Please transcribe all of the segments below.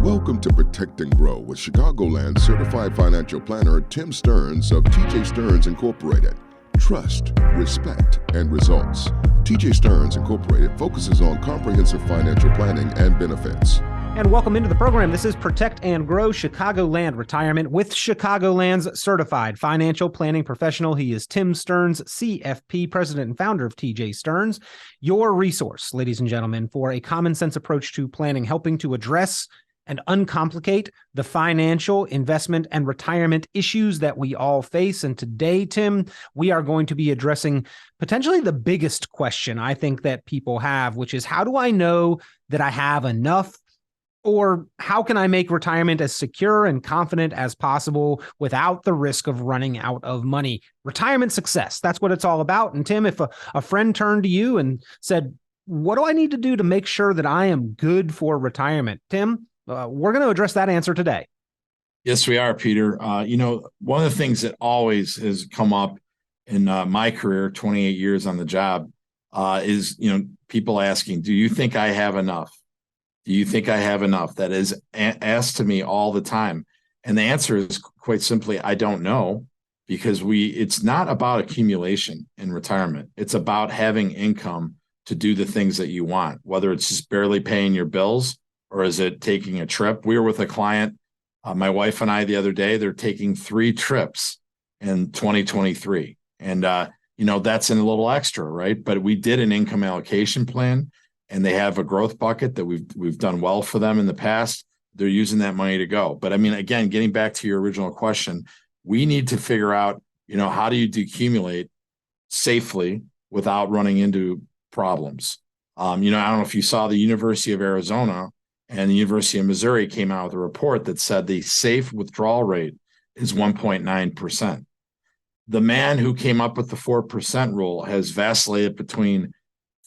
Welcome to Protect and Grow with Chicagoland certified financial planner Tim Stearns of TJ Stearns Incorporated. Trust, respect, and results. TJ Stearns Incorporated focuses on comprehensive financial planning and benefits. And welcome into the program. This is Protect and Grow Chicagoland Retirement with Chicagoland's certified financial planning professional. He is Tim Stearns, CFP, president and founder of TJ Stearns, your resource, ladies and gentlemen, for a common sense approach to planning, helping to address and uncomplicate the financial, investment, and retirement issues that we all face. And today, Tim, we are going to be addressing potentially the biggest question I think that people have, which is how do I know that I have enough? Or how can I make retirement as secure and confident as possible without the risk of running out of money? Retirement success, that's what it's all about. And Tim, if a friend turned to you and said, what do I need to do to make sure that I am good for retirement? Tim, we're going to address that answer today. Yes, we are, Peter. One of the things that always has come up in my career, 28 years on the job, is, people asking, do you think I have enough? Do you think I have enough? That is asked to me all the time. And the answer is quite simply, I don't know, because it's not about accumulation in retirement. It's about having income to do the things that you want, whether it's just barely paying your bills or is it taking a trip. We were with a client, my wife and I, the other day. They're taking 3 trips in 2023. And, that's in a little extra, right? But we did an income allocation plan, and they have a growth bucket that we've done well for them in the past. They're using that money to go. But I mean, again, getting back to your original question, we need to figure out, how do you decumulate safely without running into problems? I don't know if you saw the University of Arizona and the University of Missouri came out with a report that said the safe withdrawal rate is 1.9%. The man who came up with the 4% rule has vacillated between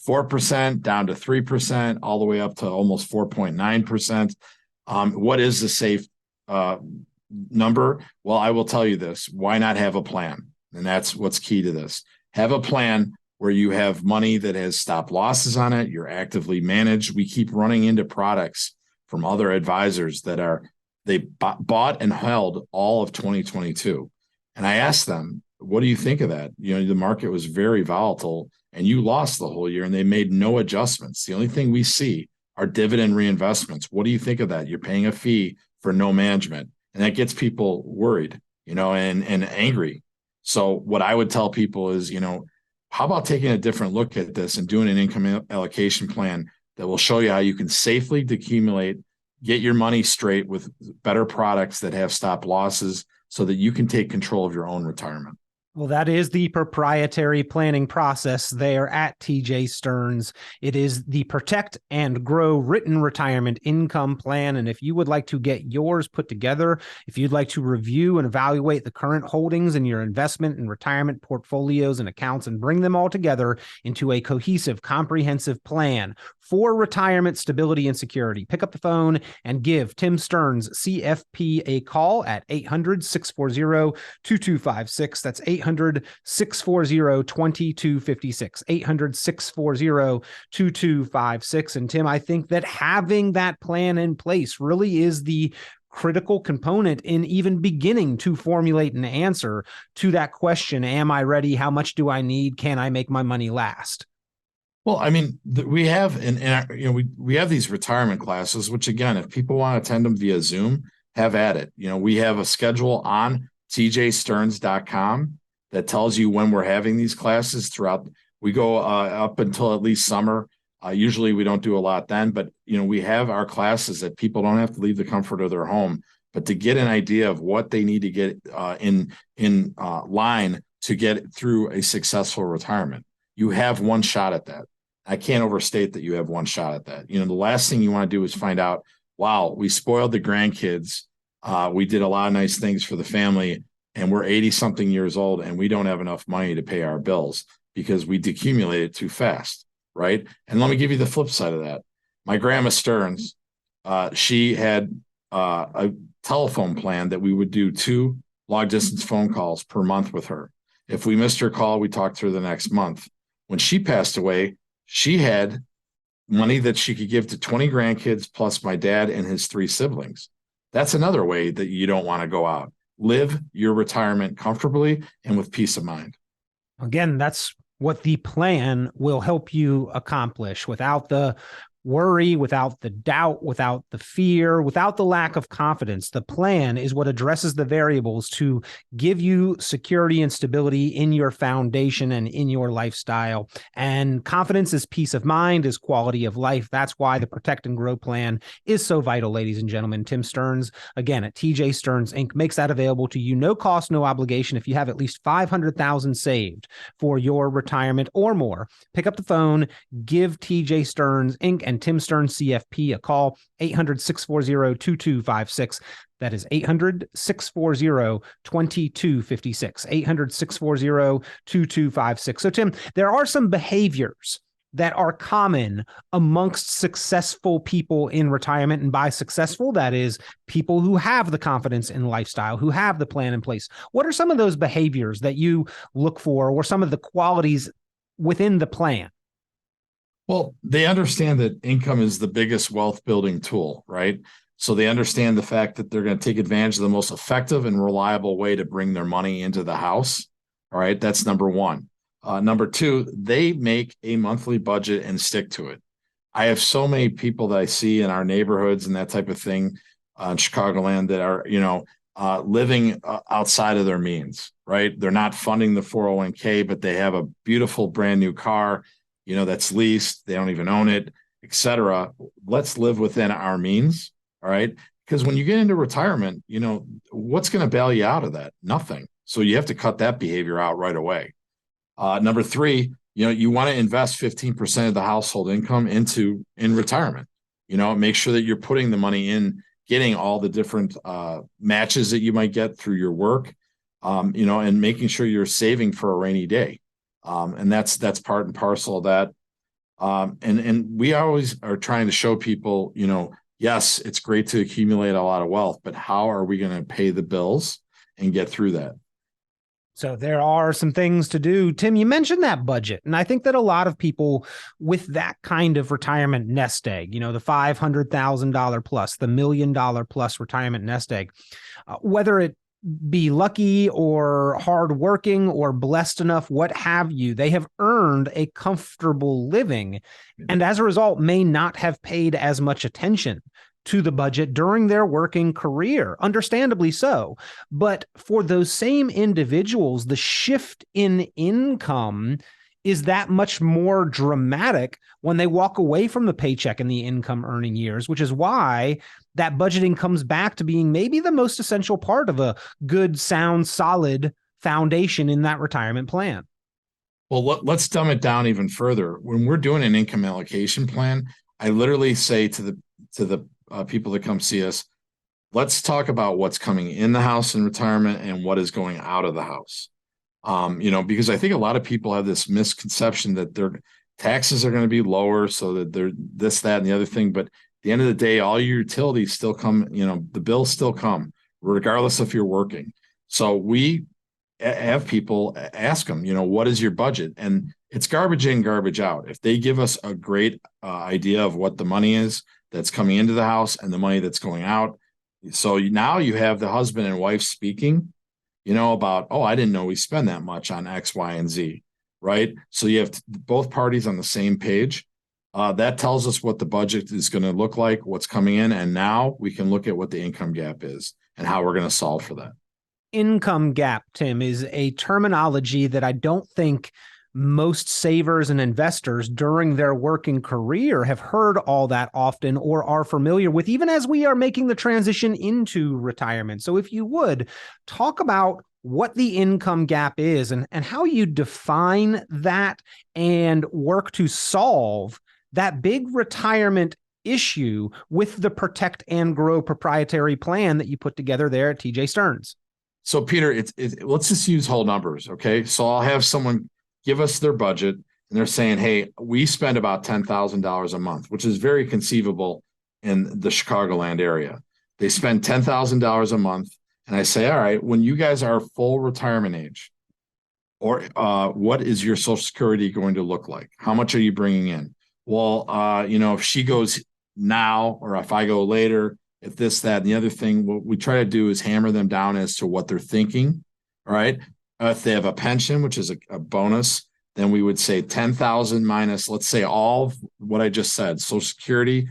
4% down to 3%, all the way up to almost 4.9%. What is the safe number? Well, I will tell you this. Why not have a plan? And that's what's key to this. Have a plan where you have money that has stop losses on it. You're actively managed. We keep running into products from other advisors that they bought and held all of 2022. And I asked them, what do you think of that? The market was very volatile and you lost the whole year and they made no adjustments. The only thing we see are dividend reinvestments. What do you think of that? You're paying a fee for no management. And that gets people worried, and angry. So what I would tell people is, how about taking a different look at this and doing an income allocation plan that will show you how you can safely decumulate, get your money straight with better products that have stop losses so that you can take control of your own retirement. Well, that is the proprietary planning process there at TJ Stearns. It is the Protect and Grow Written Retirement Income Plan. And if you would like to get yours put together, if you'd like to review and evaluate the current holdings in your investment and retirement portfolios and accounts and bring them all together into a cohesive, comprehensive plan for retirement stability and security, pick up the phone and give Tim Stearns, CFP, a call at 800-640-2256. That's 800-640-2256, 800-640-2256. And Tim, I think that having that plan in place really is the critical component in even beginning to formulate an answer to that question. Am I ready? How much do I need? Can I make my money last? Well, I mean, we have, we have these retirement classes, which again, if people want to attend them via Zoom, have at it. We have a schedule on tjstearns.com that tells you when we're having these classes throughout. We go up until at least summer. Usually we don't do a lot then, but we have our classes that people don't have to leave the comfort of their home, but to get an idea of what they need to get in line to get through a successful retirement. You have one shot at that. I can't overstate that you have one shot at that. The last thing you want to do is find out, wow, we spoiled the grandkids. We did a lot of nice things for the family and we're 80 something years old and we don't have enough money to pay our bills because we decumulated too fast. Right. And let me give you the flip side of that. My grandma Stearns, she had a telephone plan that we would do 2 long distance phone calls per month with her. If we missed her call, we talked to her the next month. When she passed away, she had money that she could give to 20 grandkids plus my dad and his 3 siblings. That's another way that you don't want to go out. Live your retirement comfortably and with peace of mind. Again, that's what the plan will help you accomplish without the worry, without the doubt, without the fear, without the lack of confidence. The plan is what addresses the variables to give you security and stability in your foundation and in your lifestyle. And confidence is peace of mind, is quality of life. That's why the Protect and Grow plan is so vital, ladies and gentlemen. Tim Stearns, again, at TJ Stearns Inc., makes that available to you. No cost, no obligation. If you have at least $500,000 saved for your retirement or more, pick up the phone, give TJ Stearns Inc. and Tim Stearns CFP a call, 800-640-2256. That is 800-640-2256, 800-640-2256. So, Tim, there are some behaviors that are common amongst successful people in retirement. And by successful, that is people who have the confidence in lifestyle, who have the plan in place. What are some of those behaviors that you look for, or some of the qualities within the plan? Well, they understand that income is the biggest wealth building tool, right? So they understand the fact that they're going to take advantage of the most effective and reliable way to bring their money into the house. All right. That's number one. Number two, they make a monthly budget and stick to it. I have so many people that I see in our neighborhoods and that type of thing in Chicagoland that are, living outside of their means, right? They're not funding the 401k, but they have a beautiful brand new car, that's leased. They don't even own it, et cetera. Let's live within our means. All right. Because when you get into retirement, what's going to bail you out of that? Nothing. So you have to cut that behavior out right away. Number three, you want to invest 15% of the household income in retirement. Make sure that you're putting the money in, getting all the different matches that you might get through your work, and making sure you're saving for a rainy day. And that's part and parcel of that. And we always are trying to show people, yes, it's great to accumulate a lot of wealth, but how are we going to pay the bills and get through that? So there are some things to do. Tim, you mentioned that budget. And I think that a lot of people with that kind of retirement nest egg, the $500,000 plus, the $1 million plus retirement nest egg, whether it be lucky or hardworking or blessed enough, what have you, they have earned a comfortable living. And as a result, may not have paid as much attention to the budget during their working career, understandably so. But for those same individuals, the shift in income is that much more dramatic when they walk away from the paycheck in the income earning years, which is why that budgeting comes back to being maybe the most essential part of a good, sound, solid foundation in that retirement plan. Well, let's dumb it down even further. When we're doing an income allocation plan, I literally say to the people that come see us, let's talk about what's coming in the house in retirement and what is going out of the house. Because I think a lot of people have this misconception that their taxes are going to be lower, so that they're this, that, and the other thing. But at the end of the day, all your utilities still come, the bills still come, regardless if you're working. So we have people ask them, what is your budget? And it's garbage in, garbage out. If they give us a great idea of what the money is that's coming into the house and the money that's going out. So now you have the husband and wife speaking, about, I didn't know we spend that much on X, Y, and Z, right? So you have both parties on the same page. That tells us what the budget is going to look like, what's coming in, and now we can look at what the income gap is and how we're going to solve for that. Income gap, Tim, is a terminology that I don't think most savers and investors during their working career have heard all that often or are familiar with, even as we are making the transition into retirement. So if you would, talk about what the income gap is and how you define that and work to solve that big retirement issue with the Protect and Grow proprietary plan that you put together there at TJ Stearns. So Peter, let's just use whole numbers. Okay. So I'll have someone give us their budget and they're saying, hey, we spend about $10,000 a month, which is very conceivable in the Chicagoland area. They spend $10,000 a month. And I say, all right, when you guys are full retirement age, or what is your Social Security going to look like? How much are you bringing in? well, if she goes now, or if I go later, if this, that, and the other thing, what we try to do is hammer them down as to what they're thinking. All right. If they have a pension, which is a bonus, then we would say 10,000 minus, let's say, all of what I just said, Social Security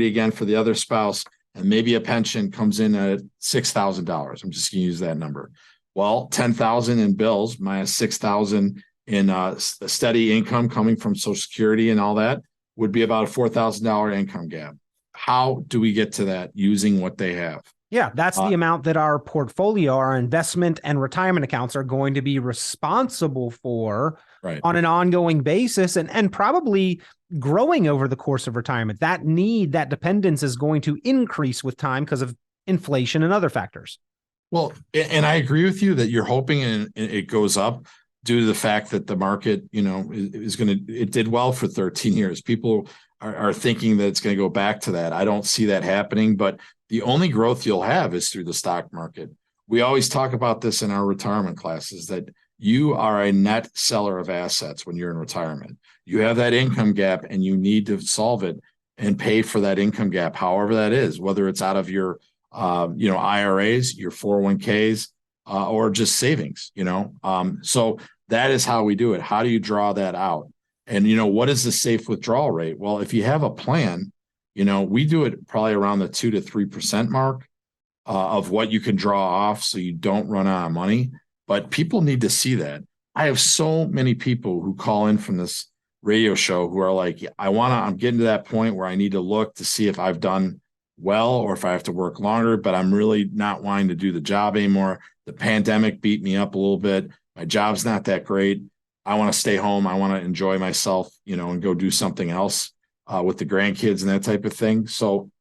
again for the other spouse, and maybe a pension comes in at $6,000. I'm just going to use that number. Well, 10,000 in bills minus 6,000 in steady income coming from Social Security and all that would be about a $4,000 income gap. How do we get to that using what they have? Yeah, that's the amount that our portfolio, our investment and retirement accounts are going to be responsible for on an ongoing basis, and probably growing over the course of retirement. That dependence is going to increase with time because of inflation and other factors. Well, and I agree with you that you're hoping it goes up due to the fact that the market, it did well for 13 years. People are thinking that it's going to go back to that. I don't see that happening, but the only growth you'll have is through the stock market. We always talk about this in our retirement classes, that you are a net seller of assets when you're in retirement. You have that income gap and you need to solve it and pay for that income gap, however that is, whether it's out of your IRAs, your 401ks, or just savings, so that is how we do it. How do you draw that out? And, what is the safe withdrawal rate? Well, if you have a plan, we do it probably around the 2 to 3% mark of what you can draw off so you don't run out of money. But people need to see that. I have so many people who call in from this radio show who are like, I'm getting to that point where I need to look to see if I've done well or if I have to work longer, but I'm really not wanting to do the job anymore. The pandemic beat me up a little bit. My job's not that great. I want to stay home. I want to enjoy myself, and go do something else with the grandkids and that type of thing. So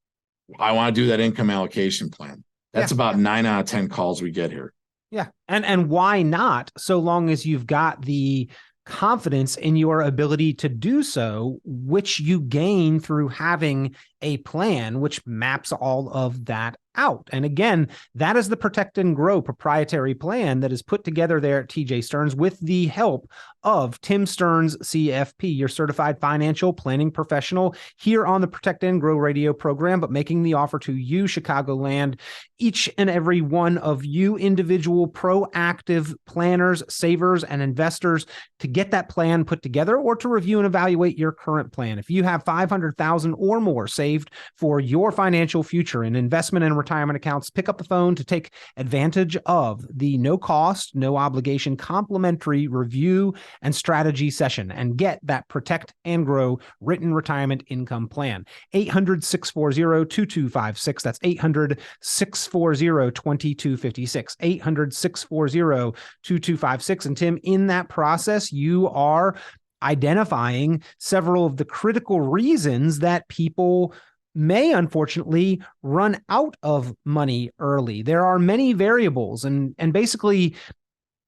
I want to do that income allocation plan. That's about 9 out of 10 calls we get here. Yeah. And why not? So long as you've got the confidence in your ability to do so, which you gain through having a plan which maps all of that out. And again, that is the Protect and Grow proprietary plan that is put together there at TJ Stearns with the help of Tim Stearns, CFP, your certified financial planning professional here on the Protect and Grow radio program, but making the offer to you, Chicagoland, each and every one of you individual proactive planners, savers, and investors to get that plan put together or to review and evaluate your current plan. If you have $500,000 or more saved for your financial future in investment and retirement accounts, pick up the phone to take advantage of the no cost, no obligation complimentary review and strategy session and get that Protect and Grow written retirement income plan. 800-640-2256. That's 800-640-2256. 800-640-2256. And Tim, in that process, you are identifying several of the critical reasons that people may unfortunately run out of money early. There are many variables and basically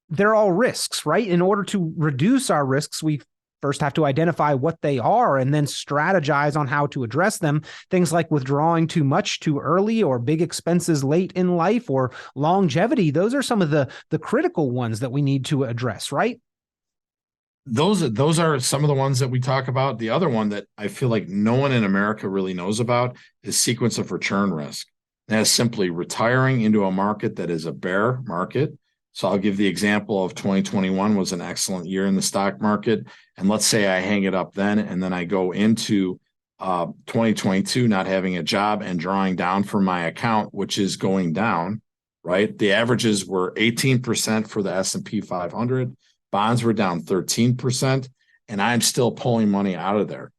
they're all risks, right? In order to reduce our risks, we first have to identify what they are and then strategize on how to address them. Things like withdrawing too much too early or big expenses late in life or longevity. Those are some of the critical ones that we need to address, right? Those are some of the ones that we talk about. The other one that I feel like no one in America really knows about is sequence of return risk. That is simply retiring into a market that is a bear market. So I'll give the example of 2021 was an excellent year in the stock market. And let's say I hang it up then, and then I go into 2022 not having a job and drawing down from my account, which is going down, right? The averages were 18% for the S&P 500. Bonds were down 13%, and I'm still pulling money out of there.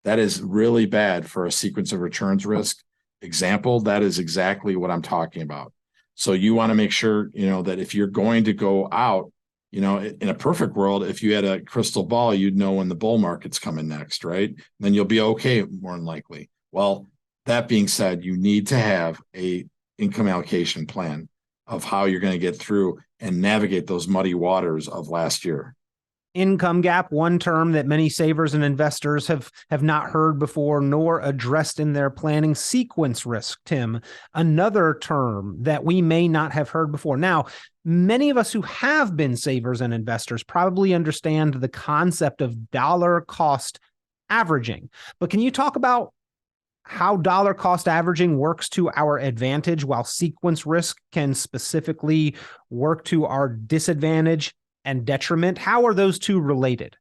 That is really bad for a sequence of returns risk example. That is exactly what I'm talking about. So you want to make sure, that if you're going to go out, in a perfect world, if you had a crystal ball, you'd know when the bull market's coming next, right? Then you'll be okay, more than likely. Well, that being said, you need to have a income allocation plan of how you're going to get through and navigate those muddy waters of last year. Income gap, one term that many savers and investors have not heard before nor addressed in their planning. Sequence risk, Tim, another term that we may not have heard before. Now, many of us who have been savers and investors probably understand the concept of dollar cost averaging. But can you talk about how dollar cost averaging works to our advantage while sequence risk can specifically work to our disadvantage and detriment? How are those two related?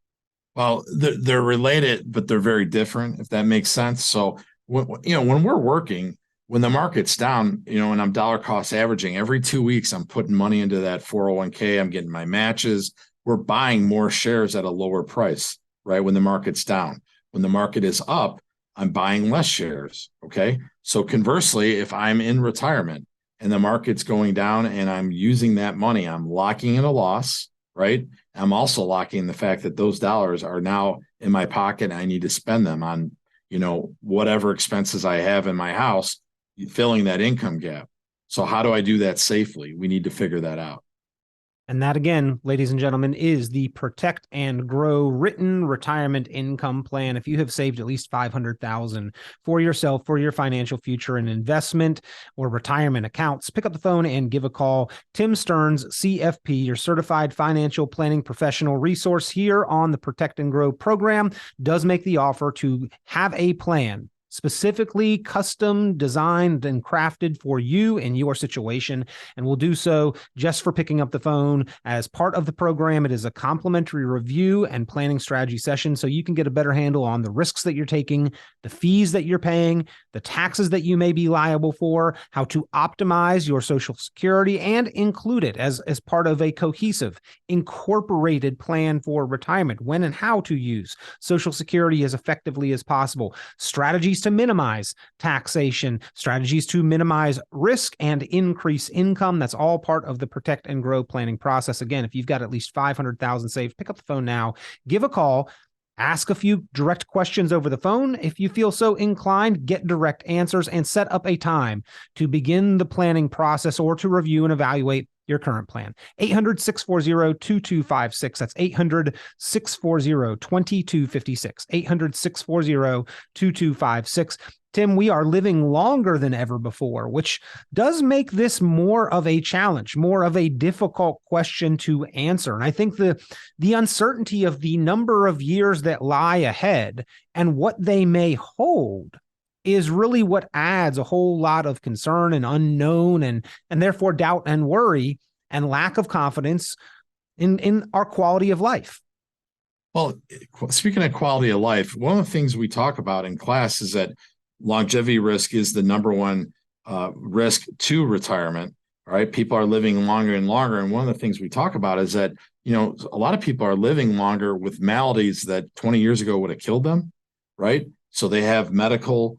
Well, they're related, but they're very different, if that makes sense. So, when we're working, when the market's down, and I'm dollar cost averaging, every 2 weeks, I'm putting money into that 401k. I'm getting my matches. We're buying more shares at a lower price, right? When the market's down. When the market is up, I'm buying less shares. Okay. So conversely, if I'm in retirement and the market's going down and I'm using that money, I'm locking in a loss, right? I'm also locking the fact that those dollars are now in my pocket and I need to spend them on, whatever expenses I have in my house, filling that income gap. So how do I do that safely? We need to figure that out. And that, again, ladies and gentlemen, is the Protect and Grow written retirement income plan. If you have saved at least $500,000 for yourself, for your financial future and investment or retirement accounts, pick up the phone and give a call. Tim Stearns, CFP, your certified financial planning professional resource here on the Protect and Grow program, does make the offer to have a plan specifically custom designed and crafted for you and your situation. And we'll do so just for picking up the phone. As part of the program, it is a complimentary review and planning strategy session so you can get a better handle on the risks that you're taking, the fees that you're paying, the taxes that you may be liable for, how to optimize your Social Security, and include it as part of a cohesive, incorporated plan for retirement, when and how to use Social Security as effectively as possible, strategies to minimize taxation, strategies to minimize risk and increase income. That's all part of the Protect and Grow planning process. Again, if you've got at least $500,000 saved, pick up the phone now, give a call, ask a few direct questions over the phone. If you feel so inclined, get direct answers and set up a time to begin the planning process or to review and evaluate your current plan. 800-640-2256. That's 800-640-2256. 800-640-2256. Tim, we are living longer than ever before, which does make this more of a challenge, more of a difficult question to answer. And I think the uncertainty of the number of years that lie ahead and what they may hold is really what adds a whole lot of concern and unknown and therefore doubt and worry and lack of confidence in our quality of life. Well, speaking of quality of life, one of the things we talk about in class is that longevity risk is the number one risk to retirement. All right. People are living longer and longer. And one of the things we talk about is that, a lot of people are living longer with maladies that 20 years ago would have killed them. Right. So they have medical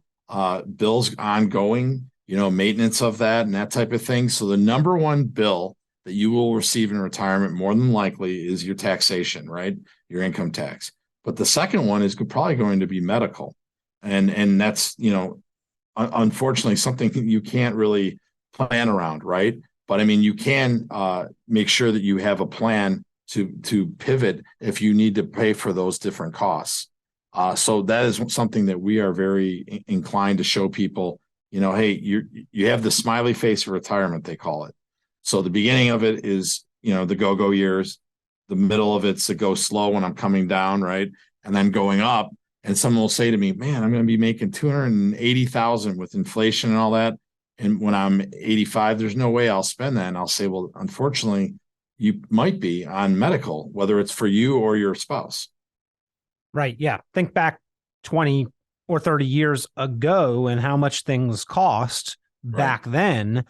bills ongoing, maintenance of that and that type of thing. So the number one bill that you will receive in retirement more than likely is your taxation, right? Your income tax. But the second one is probably going to be medical. And that's, unfortunately something you can't really plan around, right? But I mean, you can make sure that you have a plan to pivot if you need to pay for those different costs. So that is something that we are very inclined to show people, hey, you have the smiley face of retirement, they call it. So the beginning of it is, the go-go years. The middle of it's the go slow when I'm coming down, right? And then going up. And someone will say to me, man, I'm going to be making $280,000 with inflation and all that. And when I'm 85, there's no way I'll spend that. And I'll say, well, unfortunately, you might be on medical, whether it's for you or your spouse. Right. Yeah. Think back 20 or 30 years ago and how much things cost back then,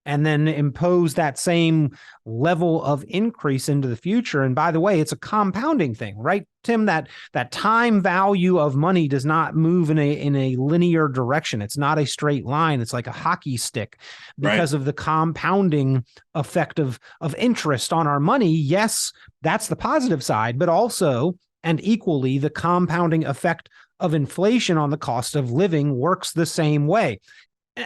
and then impose that same level of increase into the future. And by the way, it's a compounding thing, right, Tim? That time value of money does not move in a linear direction. It's not a straight line. It's like a hockey stick because of the compounding effect of interest on our money. Yes, that's the positive side, but also and equally the compounding effect of inflation on the cost of living works the same way.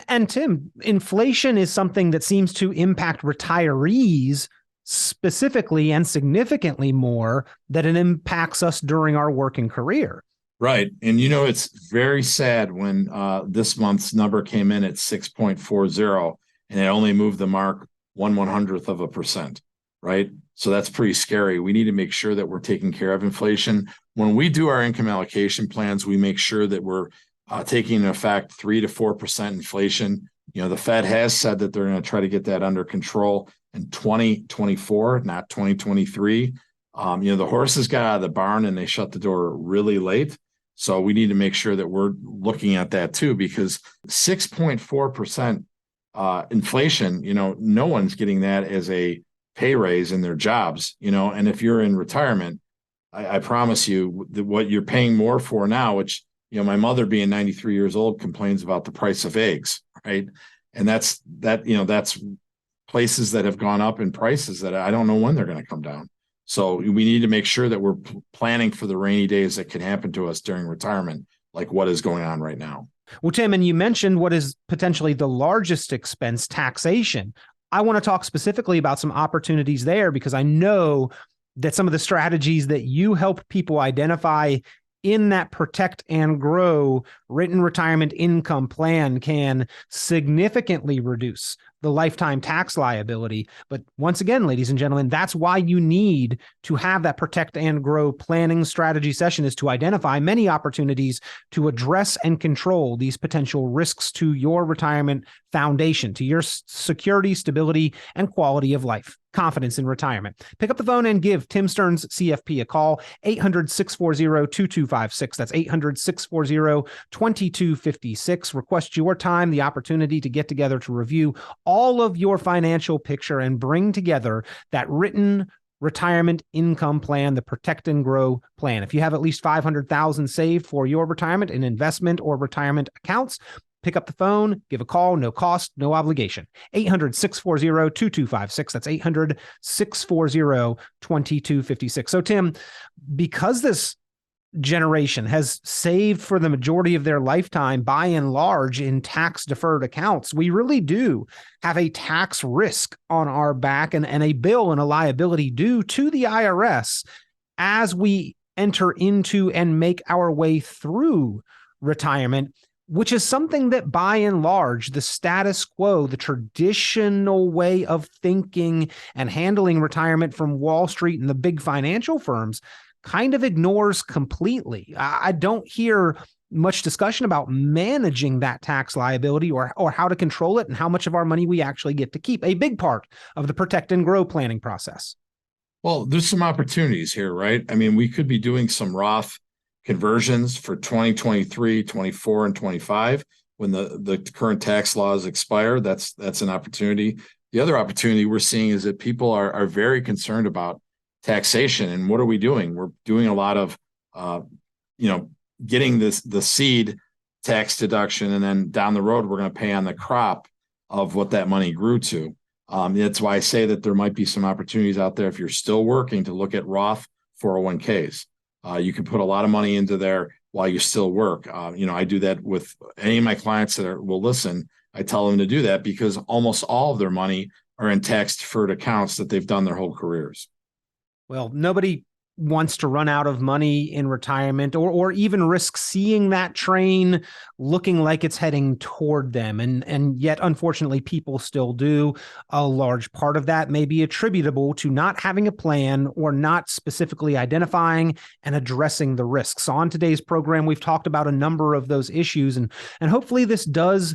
And Tim, inflation is something that seems to impact retirees specifically and significantly more than it impacts us during our working career. Right. And, it's very sad when this month's number came in at 6.40 and it only moved the mark 1/100th of a percent. right? So that's pretty scary. We need to make sure that we're taking care of inflation. When we do our income allocation plans, we make sure that we're taking into effect 3 to 4% inflation. The Fed has said that they're going to try to get that under control in 2024, not 2023. The horses got out of the barn and they shut the door really late. So we need to make sure that we're looking at that too, because 6.4% inflation, no one's getting that as a pay raise in their jobs, and if you're in retirement, I promise you that what you're paying more for now, which, my mother being 93 years old complains about the price of eggs, right? And that's places that have gone up in prices that I don't know when they're going to come down. So we need to make sure that we're planning for the rainy days that can happen to us during retirement, like what is going on right now. Well, Tim, and you mentioned what is potentially the largest expense, taxation. I want to talk specifically about some opportunities there, because I know that some of the strategies that you help people identify in that Protect and Grow written retirement income plan can significantly reduce the lifetime tax liability. But once again, ladies and gentlemen, that's why you need to have that Protect and Grow planning strategy session, is to identify many opportunities to address and control these potential risks to your retirement foundation, to your security, stability, and quality of life. Confidence in retirement. Pick up the phone and give Tim Stearns CFP a call, 800-640-2256. That's 800-640-2256. Request your time, the opportunity to get together to review all of your financial picture and bring together that written retirement income plan, the Protect and Grow plan. If you have at least $500,000 saved for your retirement in investment or retirement accounts, pick up the phone, give a call, no cost, no obligation. 800-640-2256. That's 800-640-2256. So, Tim, because this generation has saved for the majority of their lifetime, by and large, in tax-deferred accounts, we really do have a tax risk on our back and a bill and a liability due to the IRS as we enter into and make our way through retirement, which is something that, by and large, the status quo, the traditional way of thinking and handling retirement from Wall Street and the big financial firms kind of ignores completely. I don't hear much discussion about managing that tax liability or how to control it and how much of our money we actually get to keep, a big part of the Protect and Grow planning process. Well, there's some opportunities here, right? I mean, we could be doing some Roth conversions for 2023, 24, and 25 when the current tax laws expire. That's an opportunity. The other opportunity we're seeing is that people are very concerned about taxation. And what are we doing? We're doing a lot of, getting the seed tax deduction, and then down the road, we're going to pay on the crop of what that money grew to. That's why I say that there might be some opportunities out there if you're still working to look at Roth 401ks. You can put a lot of money into there while you still work. I do that with any of my clients that will listen. I tell them to do that because almost all of their money are in tax-deferred accounts that they've done their whole careers. Well, nobody wants to run out of money in retirement or even risk seeing that train looking like it's heading toward them. And yet, unfortunately, people still do. A large part of that may be attributable to not having a plan or not specifically identifying and addressing the risks. On today's program, we've talked about a number of those issues, and hopefully this does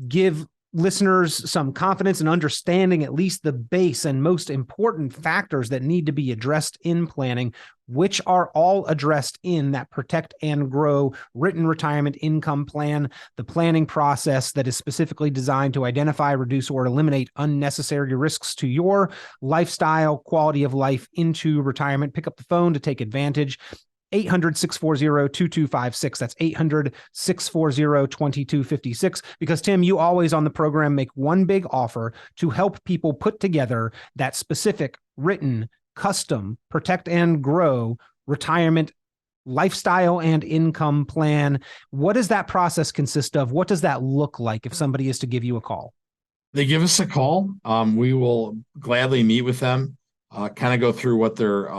give listeners some confidence and understanding at least the base and most important factors that need to be addressed in planning, which are all addressed in that Protect and Grow written retirement income plan, the planning process that is specifically designed to identify, reduce, or eliminate unnecessary risks to your lifestyle, quality of life into retirement. Pick up the phone to take advantage. 800-640-2256. That's 800-640-2256. Because, Tim, you always on the program make one big offer to help people put together that specific written, custom, Protect and Grow retirement lifestyle and income plan. What does that process consist of? What does that look like if somebody is to give you a call? They give us a call. We will gladly meet with them, kind of go through what their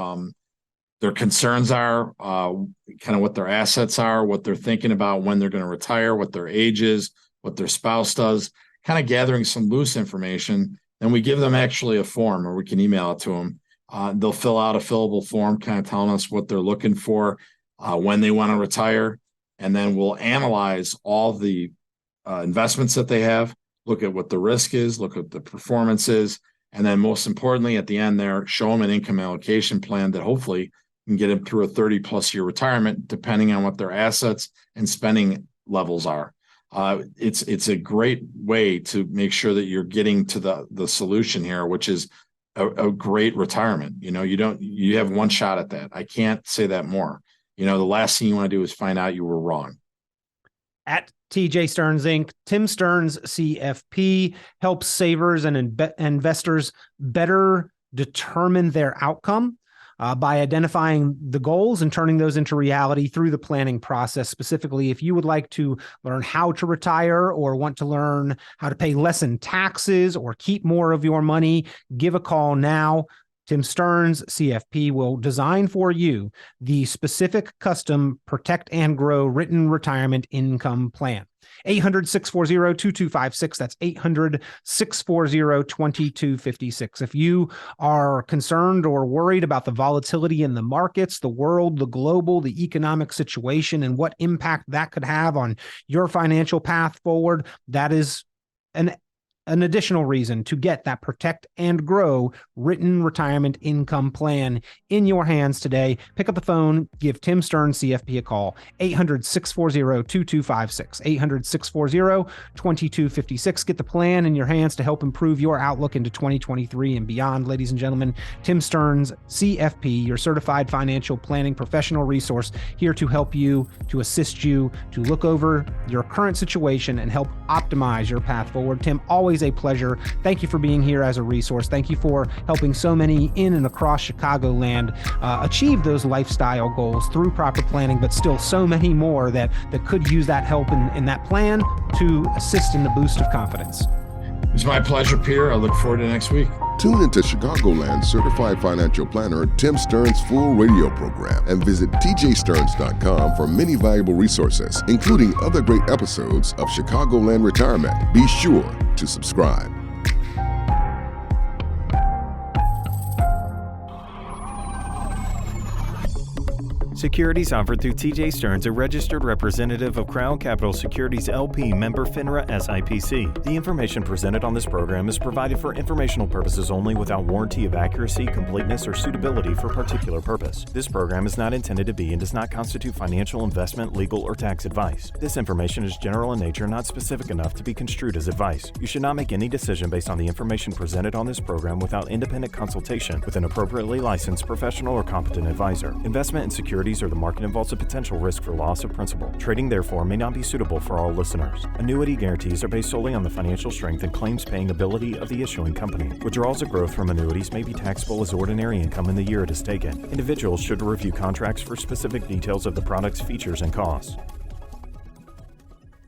concerns are, kind of what their assets are, what they're thinking about when they're going to retire, what their age is, what their spouse does, kind of gathering some loose information. then we give them actually a form, or we can email it to them. They'll fill out a fillable form, kind of telling us what they're looking for, when they want to retire. And then we'll analyze all the investments that they have, look at what the risk is, look at the performance is, and then most importantly, at the end there, show them an income allocation plan that hopefully can get them through a 30-plus year retirement, depending on what their assets and spending levels are. It's a great way to make sure that you're getting to the solution here, which is a great retirement. You have one shot at that. I can't say that more. The last thing you want to do is find out you were wrong. At TJ Stearns Inc., Tim Stearns CFP helps savers and investors better determine their outcome by identifying the goals and turning those into reality through the planning process. Specifically, if you would like to learn how to retire or want to learn how to pay less in taxes or keep more of your money, give a call now. Tim Stearns CFP will design for you the specific custom Protect and Grow written retirement income plan. 800-640-2256. That's 800-640-2256. If you are concerned or worried about the volatility in the markets, the world, the global, the economic situation, and what impact that could have on your financial path forward, that is an additional reason to get that Protect and Grow written retirement income plan in your hands today. Pick up the phone, give Tim Stearns CFP a call, 800-640-2256, 800-640-2256. Get the plan in your hands to help improve your outlook into 2023 and beyond. Ladies and gentlemen, Tim Stearns CFP, your certified financial planning professional resource, here to help you, to assist you, to look over your current situation and help optimize your path forward. Tim, always a pleasure. Thank you for being here as a resource. Thank you for helping so many in and across Chicagoland achieve those lifestyle goals through proper planning, but still so many more that could use that help in that plan to assist in the boost of confidence. It's my pleasure, Peter. I look forward to next week. Tune into Chicagoland certified financial planner Tim Stearns' full radio program and visit tjstearns.com for many valuable resources, including other great episodes of Chicagoland Retirement. Be sure to subscribe. Securities offered through TJ Stearns, a registered representative of Crown Capital Securities LP, member FINRA SIPC. The information presented on this program is provided for informational purposes only without warranty of accuracy, completeness, or suitability for particular purpose. This program is not intended to be and does not constitute financial, investment, legal, or tax advice. This information is general in nature, not specific enough to be construed as advice. You should not make any decision based on the information presented on this program without independent consultation with an appropriately licensed professional or competent advisor. Investment in securities or the market involves a potential risk for loss of principal. Trading, therefore, may not be suitable for all listeners. Annuity guarantees are based solely on the financial strength and claims-paying ability of the issuing company. Withdrawals of growth from annuities may be taxable as ordinary income in the year it is taken. Individuals should review contracts for specific details of the product's features and costs.